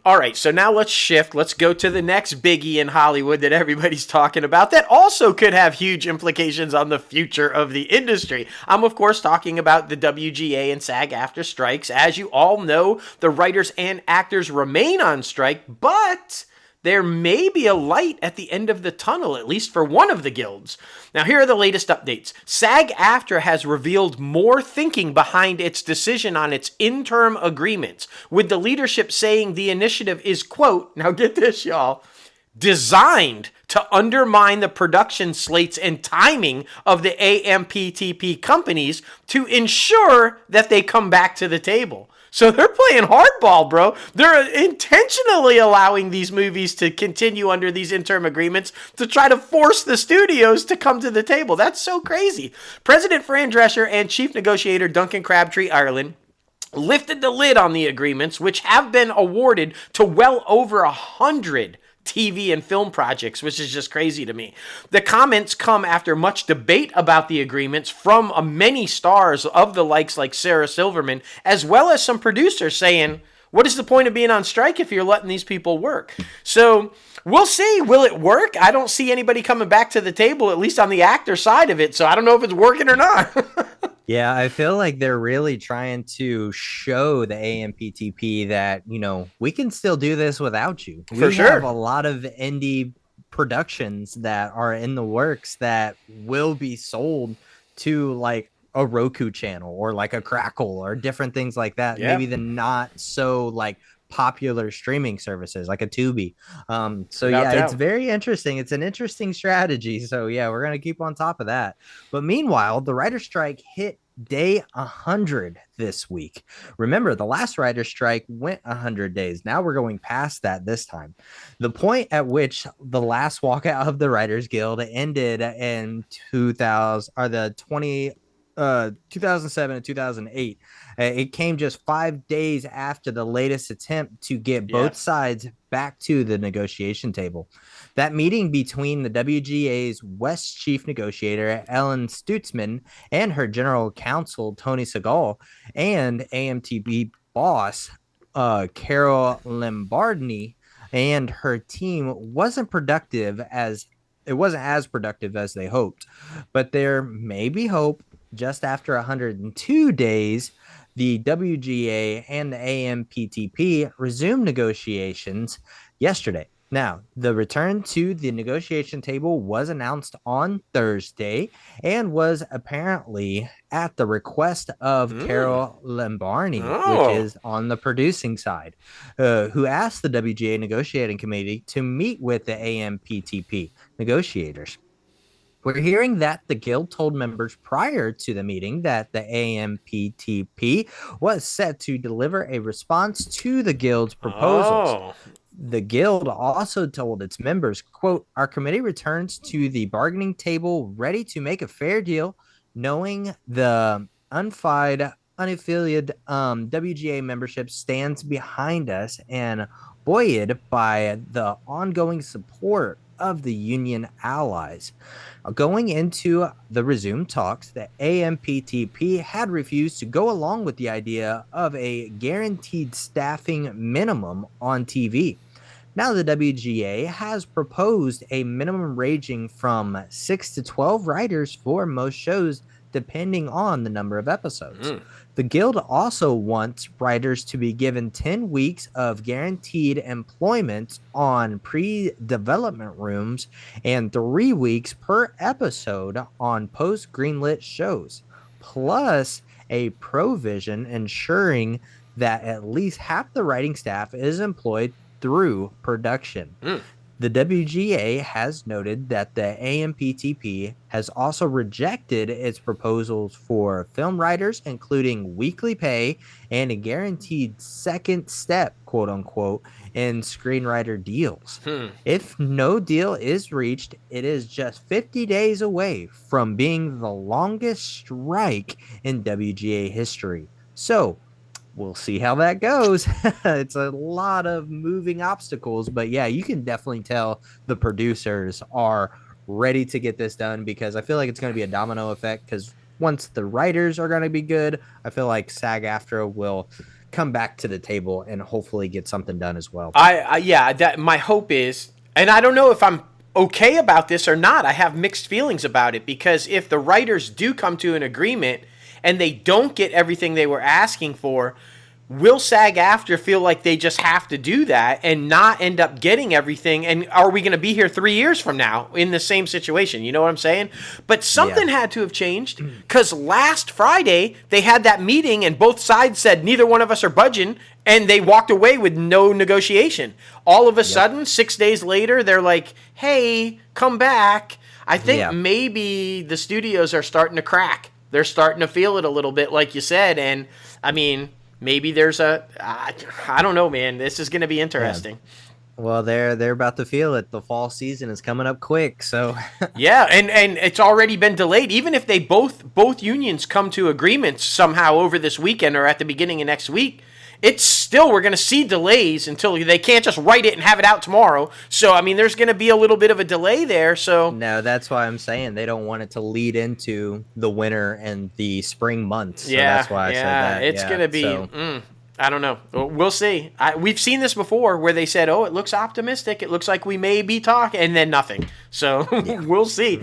All right, so now let's shift. Let's go to the next biggie in Hollywood that everybody's talking about that also could have huge implications on the future of the industry. I'm, of course, talking about the WGA and SAG AFTRA strikes. As you all know, the writers and actors remain on strike, but there may be a light at the end of the tunnel, at least for one of the guilds. Now, here are the latest updates. SAG-AFTRA has revealed more thinking behind its decision on its interim agreements, with the leadership saying the initiative is, quote, now get this, y'all, designed to undermine the production slates and timing of the AMPTP companies to ensure that they come back to the table. So they're playing hardball, bro. They're intentionally allowing these movies to continue under these interim agreements to try to force the studios to come to the table. That's so crazy. President Fran Drescher and Chief Negotiator Duncan Crabtree Ireland lifted the lid on the agreements, which have been awarded to well over 100 TV and film projects, which is just crazy to me. The comments come after much debate about the agreements from many stars of the likes like Sarah Silverman, as well as some producers saying, what is the point of being on strike if you're letting these people work? So we'll see. Will it work? I don't see anybody coming back to the table, at least on the actor side of it. So I don't know if it's working or not. Yeah, I feel like they're really trying to show the AMPTP that, we can still do this without you. For We sure. have a lot of indie productions that are in the works that will be sold to like a Roku channel or like a Crackle or different things like that. Yeah. Maybe the not so like popular streaming services like a Tubi. So Without yeah, doubt. it's very interesting. It's an interesting strategy. So yeah, we're going to keep on top of that. But meanwhile, the writer's strike hit day 100 this week. Remember, the last writer's strike went 100 days. Now we're going past that this time. The point at which the last walkout of the Writers Guild ended in 2007 and 2008. It came just 5 days after the latest attempt to get both sides back to the negotiation table. That meeting between the WGA's West Chief Negotiator, Ellen Stutzman, and her General Counsel, Tony Segal, and AMTP boss, Carol Lombardini, and her team wasn't as productive as they hoped. But there may be hope. Just after 102 days, the WGA and the AMPTP resumed negotiations yesterday. Now, the return to the negotiation table was announced on Thursday and was apparently at the request of Carol Lombardini, which is on the producing side, who asked the WGA negotiating committee to meet with the AMPTP negotiators. We're hearing that the guild told members prior to the meeting that the AMPTP was set to deliver a response to the guild's proposals. The guild also told its members, quote, our committee returns to the bargaining table ready to make a fair deal, knowing the unaffiliated WGA membership stands behind us and buoyed by the ongoing support of the union allies. Going into the resumed talks, the AMPTP had refused to go along with the idea of a guaranteed staffing minimum on TV. Now the WGA has proposed a minimum ranging from 6 to 12 writers for most shows, depending on the number of episodes. The guild also wants writers to be given 10 weeks of guaranteed employment on pre-development rooms and 3 weeks per episode on post-greenlit shows, plus a provision ensuring that at least half the writing staff is employed through production. The WGA has noted that the AMPTP has also rejected its proposals for film writers, including weekly pay and a guaranteed second step, quote unquote, in screenwriter deals. If no deal is reached, it is just 50 days away from being the longest strike in WGA history. So, we'll see how that goes. It's a lot of moving obstacles, but yeah, you can definitely tell the producers are ready to get this done because I feel like it's going to be a domino effect because once the writers are going to be good, I feel like SAG-AFTRA will come back to the table and hopefully get something done as well. Yeah, that my hope is, and I don't know if I'm okay about this or not. I have mixed feelings about it, because if the writers do come to an agreement and they don't get everything they were asking for, will SAG-AFTRA feel like they just have to do that and not end up getting everything? And are we going to be here 3 years from now in the same situation? You know what I'm saying? But something had to have changed, because last Friday they had that meeting and both sides said neither one of us are budging, and they walked away with no negotiation. All of a sudden, 6 days later, they're like, hey, come back. I think maybe the studios are starting to crack. They're starting to feel it a little bit, like you said. And I mean, maybe there's I don't know, man. This is going to be interesting. Yeah. Well, they're about to feel it. The fall season is coming up quick, so yeah, and it's already been delayed. Even if they both unions come to agreements somehow over this weekend or at the beginning of next week, it's still, we're going to see delays until they can't just write it and have it out tomorrow. So, I mean, there's going to be a little bit of a delay there. So no, that's why I'm saying they don't want it to lead into the winter and the spring months. So yeah, that's why I said that. It's going to be, I don't know. We'll see. We've seen this before where they said, oh, it looks optimistic. It looks like we may be talking, and then nothing. So we'll see.